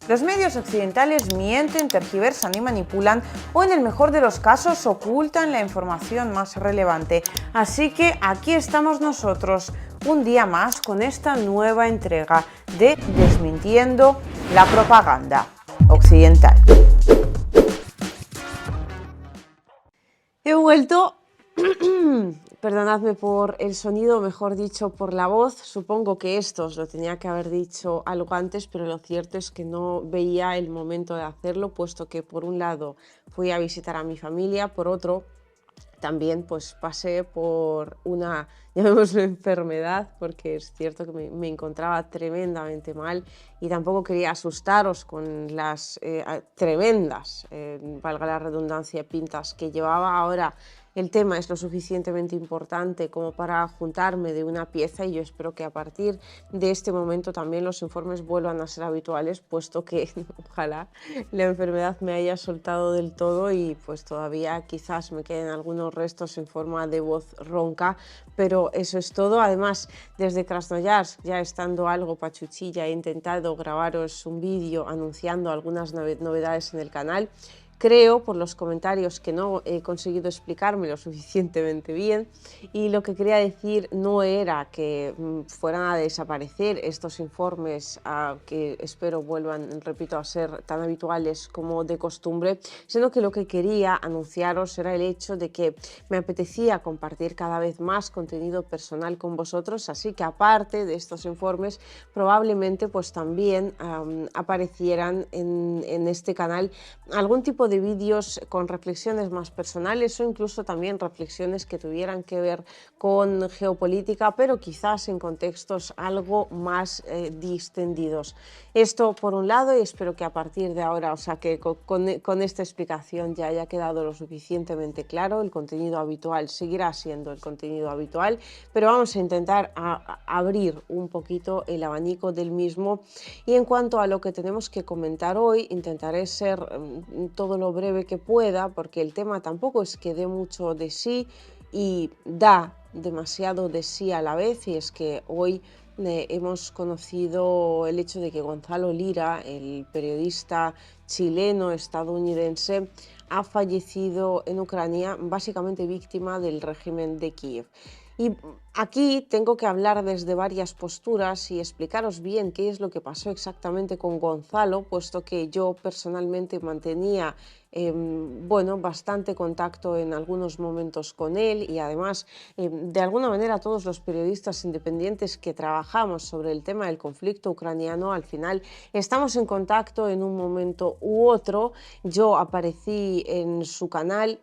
Los medios occidentales mienten, tergiversan y manipulan, o en el mejor de los casos ocultan la información más relevante. Así que aquí estamos nosotros, un día más, con esta nueva entrega de Desmintiendo la propaganda occidental. He vuelto. Perdonadme por el sonido, mejor dicho, por la voz. Supongo que esto os lo tenía que haber dicho algo antes, pero lo cierto es que no veía el momento de hacerlo, puesto que por un lado fui a visitar a mi familia, por otro también pues pasé por una, llamémoslo, enfermedad, porque es cierto que me encontraba tremendamente mal y tampoco quería asustaros con las tremendas, valga la redundancia, pintas que llevaba. Ahora el tema es lo suficientemente importante como para juntarme de una pieza, y yo espero que a partir de este momento también los informes vuelvan a ser habituales, puesto que ojalá la enfermedad me haya soltado del todo y pues todavía quizás me queden algunos restos en forma de voz ronca, pero eso es todo. Además, desde Krasnoyarsk, ya estando algo pachuchilla, he intentado grabaros un vídeo anunciando algunas novedades en el canal. Creo, por los comentarios, que no he conseguido explicarme lo suficientemente bien, y lo que quería decir no era que fueran a desaparecer estos informes, que espero vuelvan, repito, a ser tan habituales como de costumbre, sino que lo que quería anunciaros era el hecho de que me apetecía compartir cada vez más contenido personal con vosotros, así que aparte de estos informes probablemente pues también aparecieran en este canal algún tipo de vídeos con reflexiones más personales, o incluso también reflexiones que tuvieran que ver con geopolítica, pero quizás en contextos algo más distendidos. Esto por un lado, y espero que a partir de ahora, o sea, que con esta explicación ya haya quedado lo suficientemente claro. El contenido habitual seguirá siendo el contenido habitual, pero vamos a intentar abrir un poquito el abanico del mismo. Y en cuanto a lo que tenemos que comentar hoy, intentaré ser todo lo breve que pueda, porque el tema tampoco es que dé mucho de sí y da demasiado de sí a la vez, y es que hoy hemos conocido el hecho de que Gonzalo Lira, el periodista chileno estadounidense, ha fallecido en Ucrania, básicamente víctima del régimen de Kiev. Y aquí tengo que hablar desde varias posturas y explicaros bien qué es lo que pasó exactamente con Gonzalo, puesto que yo personalmente mantenía bastante contacto en algunos momentos con él, y además de alguna manera todos los periodistas independientes que trabajamos sobre el tema del conflicto ucraniano al final estamos en contacto en un momento u otro. Yo aparecí en su canal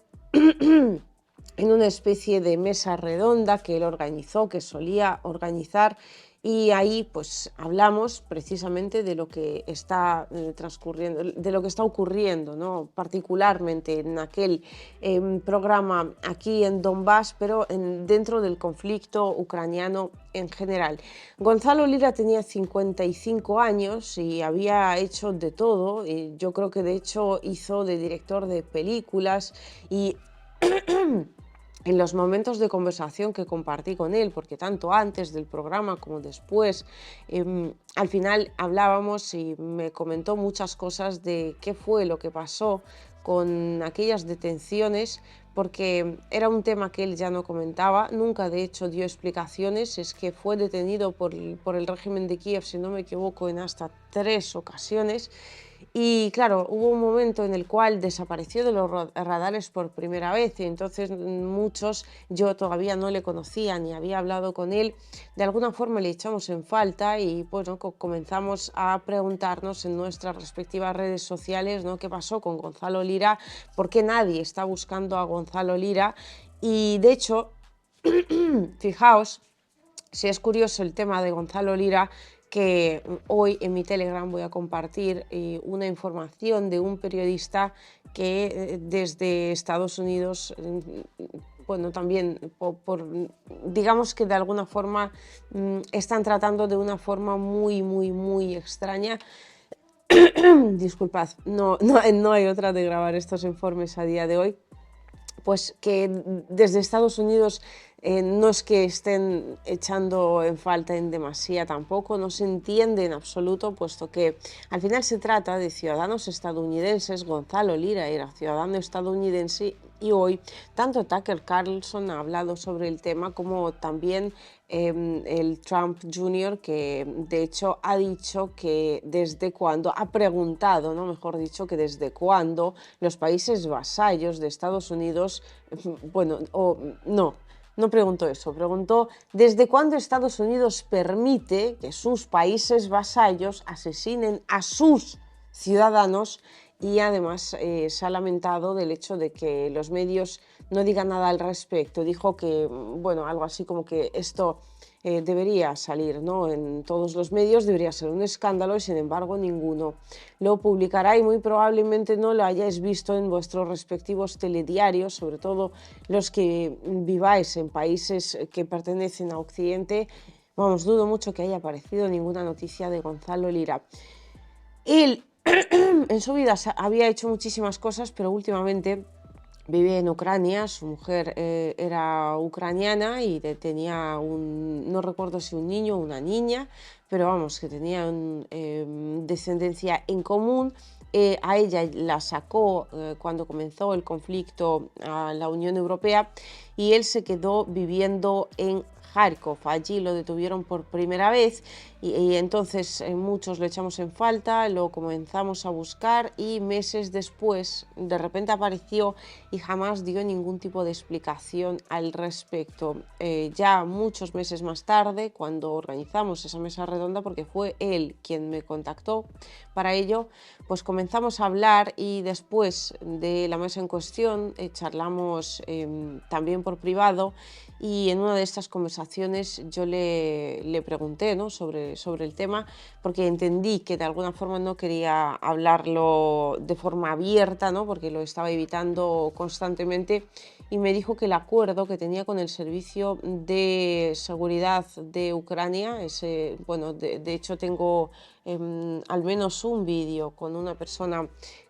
en una especie de mesa redonda que él organizó, que solía organizar, y ahí pues hablamos precisamente de lo que está transcurriendo, de lo que está ocurriendo, ¿no? Particularmente en aquel programa aquí en Donbass, pero dentro del conflicto ucraniano en general. Gonzalo Lira tenía 55 años y había hecho de todo, y yo creo que de hecho hizo de director de películas, y en los momentos de conversación que compartí con él, porque tanto antes del programa como después, al final hablábamos y me comentó muchas cosas de qué fue lo que pasó con aquellas detenciones, porque era un tema que él ya no comentaba, nunca de hecho dio explicaciones. Es que fue detenido por el régimen de Kiev, si no me equivoco, en hasta 3 ocasiones. Y claro, hubo un momento en el cual desapareció de los radares por primera vez, y entonces muchos, yo todavía no le conocía ni había hablado con él, de alguna forma le echamos en falta, y bueno, comenzamos a preguntarnos en nuestras respectivas redes sociales, ¿no?, qué pasó con Gonzalo Lira, por qué nadie está buscando a Gonzalo Lira. Y de hecho, fijaos, si es curioso el tema de Gonzalo Lira, que hoy en mi Telegram voy a compartir una información de un periodista que desde Estados Unidos, bueno, también digamos que de alguna forma están tratando de una forma muy extraña. Disculpad, no hay otra de grabar estos informes a día de hoy. pues que desde Estados Unidos no es que estén echando en falta en demasía tampoco, no se entiende en absoluto, puesto que al final se trata de ciudadanos estadounidenses. Gonzalo Lira era ciudadano estadounidense y hoy tanto Tucker Carlson ha hablado sobre el tema como también el Trump Jr., que de hecho ha dicho que desde cuándo, ha preguntado, ¿no? Mejor dicho, que desde cuándo los países vasallos de Estados Unidos, bueno, o no. No preguntó eso, preguntó desde cuándo Estados Unidos permite que sus países vasallos asesinen a sus ciudadanos, y además se ha lamentado del hecho de que los medios no digan nada al respecto. Dijo que, bueno, algo así como que esto debería salir, ¿no?, en todos los medios, debería ser un escándalo, y sin embargo ninguno lo publicará, y muy probablemente no lo hayáis visto en vuestros respectivos telediarios, sobre todo los que viváis en países que pertenecen a Occidente. Vamos, dudo mucho que haya aparecido ninguna noticia de Gonzalo Lira. Él en su vida había hecho muchísimas cosas, pero últimamente vive en Ucrania. Su mujer era ucraniana y tenía no recuerdo si un niño o una niña, pero vamos, que tenían descendencia en común. A ella la sacó cuando comenzó el conflicto a la Unión Europea, y él se quedó viviendo en Kharkov. Allí lo detuvieron por primera vez y entonces muchos lo echamos en falta, lo comenzamos a buscar y meses después de repente apareció y jamás dio ningún tipo de explicación al respecto. Ya muchos meses más tarde, cuando organizamos esa mesa redonda, porque fue él quien me contactó para ello, pues comenzamos a hablar, y después de la mesa en cuestión charlamos también por privado, y en una de estas conversaciones yo le pregunté, ¿no?, sobre el tema, porque entendí que de alguna forma no quería hablarlo de forma abierta, ¿no?, porque lo estaba evitando constantemente, y me dijo que el acuerdo que tenía con el Servicio de Seguridad de Ucrania, bueno, de hecho tengo al menos un vídeo con una persona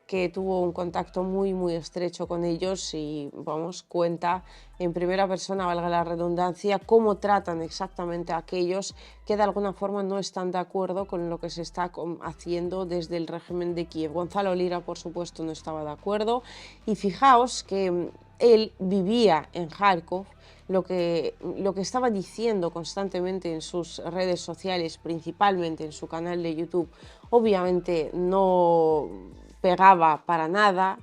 que tuvo un contacto muy estrecho con ellos, y vamos, cuenta en primera persona, valga la redundancia, cómo tratan exactamente a aquellos que de alguna forma no están de acuerdo con lo que se está haciendo desde el régimen de Kiev. Gonzalo Lira, por supuesto, no estaba de acuerdo, y fijaos que él vivía en Kharkov. Lo que estaba diciendo constantemente en sus redes sociales, principalmente en su canal de YouTube, obviamente no pegaba para nada.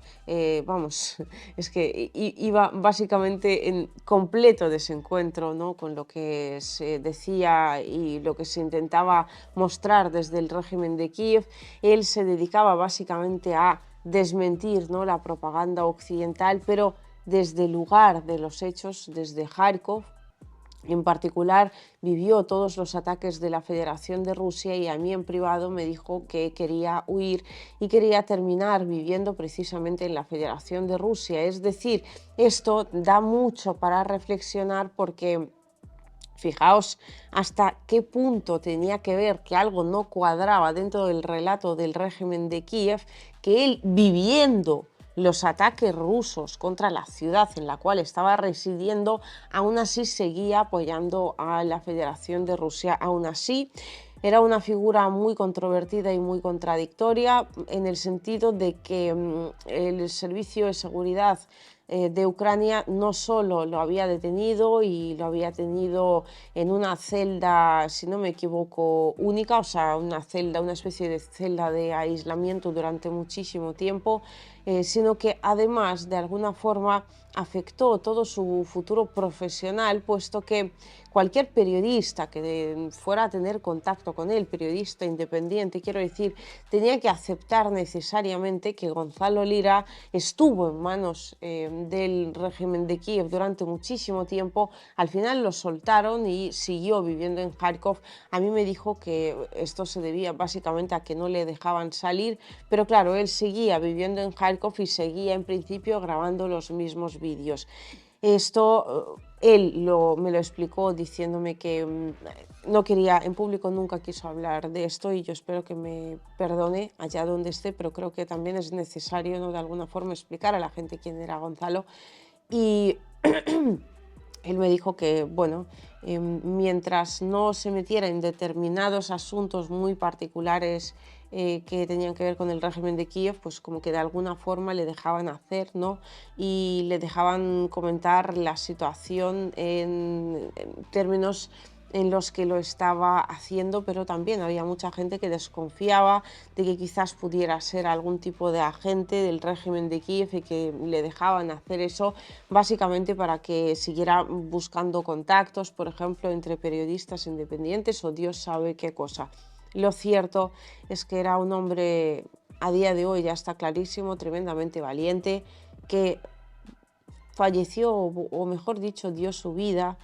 Vamos, es que iba básicamente en completo desencuentro, ¿no?, con lo que se decía y lo que se intentaba mostrar desde el régimen de Kiev. Él se dedicaba básicamente a desmentir, ¿no?, la propaganda occidental, pero desde el lugar de los hechos, desde Kharkov. En particular, vivió todos los ataques de la Federación de Rusia, y a mí en privado me dijo que quería huir y quería terminar viviendo precisamente en la Federación de Rusia. Es decir, esto da mucho para reflexionar, porque fijaos hasta qué punto tenía que ver que algo no cuadraba dentro del relato del régimen de Kiev, que él, viviendo los ataques rusos contra la ciudad en la cual estaba residiendo, aún así seguía apoyando a la Federación de Rusia. Aún así, era una figura muy controvertida y muy contradictoria, en el sentido de que el Servicio de Seguridad de Ucrania no solo lo había detenido y lo había tenido en una celda, si no me equivoco, única, o sea, una especie de celda de aislamiento durante muchísimo tiempo, sino que además de alguna forma afectó todo su futuro profesional, puesto que cualquier periodista que fuera a tener contacto con él, periodista independiente, quiero decir, tenía que aceptar necesariamente que Gonzalo Lira estuvo en manos del régimen de Kiev durante muchísimo tiempo. Al final lo soltaron y siguió viviendo en Kharkov. A mí me dijo que esto se debía básicamente a que no le dejaban salir, pero claro, él seguía viviendo en Kharkov y seguía en principio grabando los mismos vídeos. Esto me lo explicó diciéndome que no quería, en público nunca quiso hablar de esto, y yo espero que me perdone allá donde esté, pero creo que también es necesario, ¿no?, de alguna forma explicar a la gente quién era Gonzalo. Y él me dijo que, bueno, mientras no se metiera en determinados asuntos muy particulares que tenían que ver con el régimen de Kiev, pues como que de alguna forma le dejaban hacer, ¿no? Y le dejaban comentar la situación en términos en los que lo estaba haciendo, pero también había mucha gente que desconfiaba de que quizás pudiera ser algún tipo de agente del régimen de Kiev y que le dejaban hacer eso básicamente para que siguiera buscando contactos, por ejemplo, entre periodistas independientes o Dios sabe qué cosa. Lo cierto es que era un hombre, a día de hoy ya está clarísimo, tremendamente valiente, que falleció, o mejor dicho, dio su vida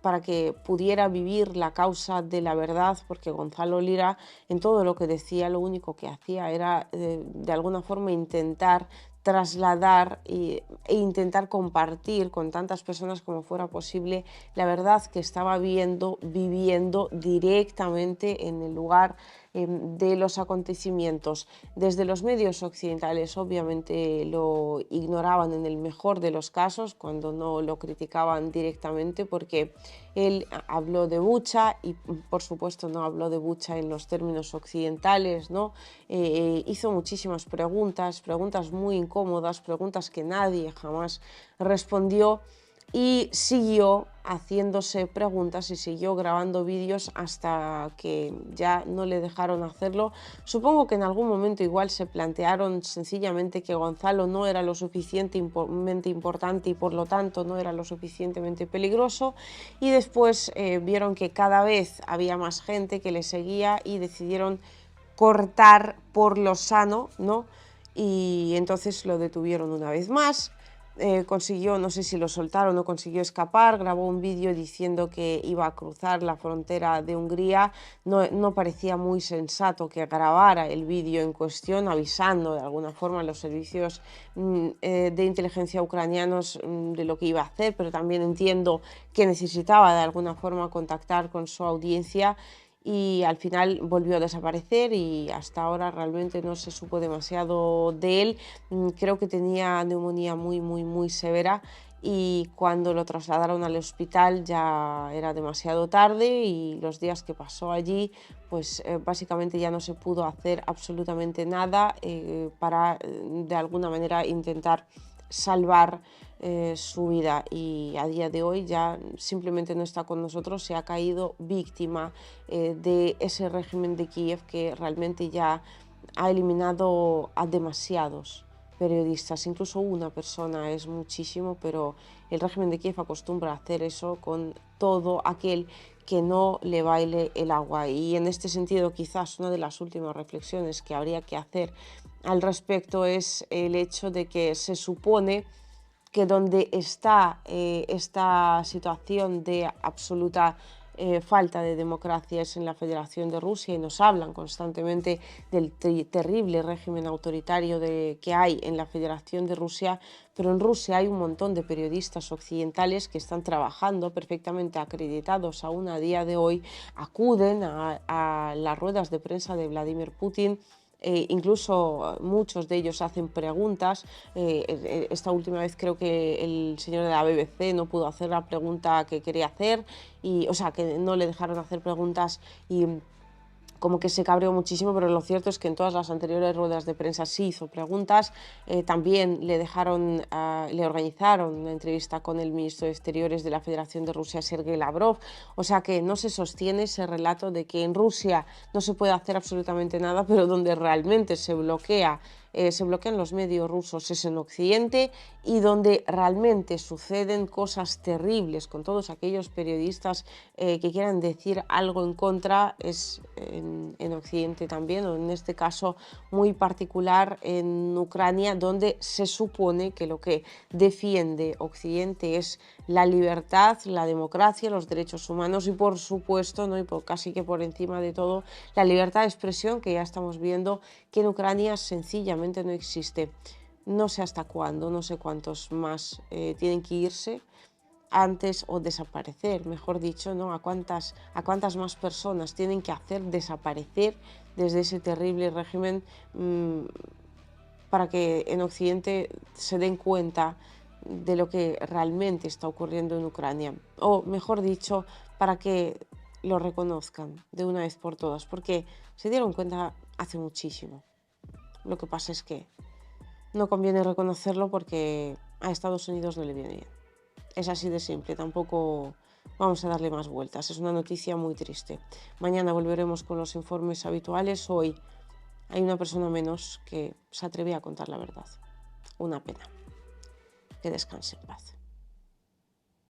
para que pudiera vivir la causa de la verdad, porque Gonzalo Lira en todo lo que decía lo único que hacía era de alguna forma intentar trasladar e intentar compartir con tantas personas como fuera posible la verdad que estaba viviendo directamente en el lugar de los acontecimientos. Desde los medios occidentales obviamente lo ignoraban en el mejor de los casos, cuando no lo criticaban directamente, porque él habló de Bucha y por supuesto no habló de Bucha en los términos occidentales, ¿no? Hizo muchísimas preguntas, preguntas muy incómodas, preguntas que nadie jamás respondió, y siguió haciéndose preguntas y siguió grabando vídeos hasta que ya no le dejaron hacerlo. Supongo que en algún momento igual se plantearon sencillamente que Gonzalo no era lo suficientemente importante y por lo tanto no era lo suficientemente peligroso, y después vieron que cada vez había más gente que le seguía y decidieron cortar por lo sano, ¿no? Y entonces lo detuvieron una vez más. Consiguió, no sé si lo soltaron o consiguió escapar, grabó un vídeo diciendo que iba a cruzar la frontera de Hungría. No parecía muy sensato que grabara el vídeo en cuestión, avisando de alguna forma a los servicios de inteligencia ucranianos de lo que iba a hacer, pero también entiendo que necesitaba de alguna forma contactar con su audiencia, y al final volvió a desaparecer y hasta ahora realmente no se supo demasiado de él. Creo que tenía neumonía muy severa, y cuando lo trasladaron al hospital ya era demasiado tarde, y los días que pasó allí pues básicamente ya no se pudo hacer absolutamente nada para de alguna manera intentar salvar su vida, y a día de hoy ya simplemente no está con nosotros, se ha caído víctima de ese régimen de Kiev que realmente ya ha eliminado a demasiados periodistas, incluso una persona es muchísimo, pero el régimen de Kiev acostumbra a hacer eso con todo aquel que no le baile el agua. Y en este sentido, quizás una de las últimas reflexiones que habría que hacer al respecto es el hecho de que se supone que donde está esta situación de absoluta falta de democracia es en la Federación de Rusia, y nos hablan constantemente del terrible régimen autoritario que hay en la Federación de Rusia, pero en Rusia hay un montón de periodistas occidentales que están trabajando perfectamente acreditados aún a día de hoy, acuden a las ruedas de prensa de Vladimir Putin. Incluso muchos de ellos hacen preguntas. Esta última vez creo que el señor de la BBC no pudo hacer la pregunta que quería hacer, o sea, que no le dejaron hacer preguntas, y como que se cabreó muchísimo, pero lo cierto es que en todas las anteriores ruedas de prensa sí hizo preguntas. También le organizaron una entrevista con el ministro de Exteriores de la Federación de Rusia, Sergei Lavrov. O sea que no se sostiene ese relato de que en Rusia no se puede hacer absolutamente nada, pero donde realmente se bloquean los medios rusos es en Occidente, y donde realmente suceden cosas terribles con todos aquellos periodistas que quieran decir algo en contra es en Occidente también, o en este caso muy particular en Ucrania, donde se supone que lo que defiende Occidente es la libertad, la democracia, los derechos humanos y por supuesto, ¿no? Casi que por encima de todo, la libertad de expresión, que ya estamos viendo que en Ucrania sencillamente no existe. No sé hasta cuándo, no sé cuántos más tienen que irse antes, o desaparecer, mejor dicho, ¿no? A cuántas más personas tienen que hacer desaparecer desde ese terrible régimen para que en Occidente se den cuenta de lo que realmente está ocurriendo en Ucrania, o mejor dicho, para que lo reconozcan de una vez por todas, porque se dieron cuenta hace muchísimo. Lo que pasa es que no conviene reconocerlo porque a Estados Unidos no le viene bien. Es así de simple, tampoco vamos a darle más vueltas. Es una noticia muy triste. Mañana volveremos con los informes habituales. Hoy hay una persona menos que se atreve a contar la verdad. Una pena. Que descanse en paz.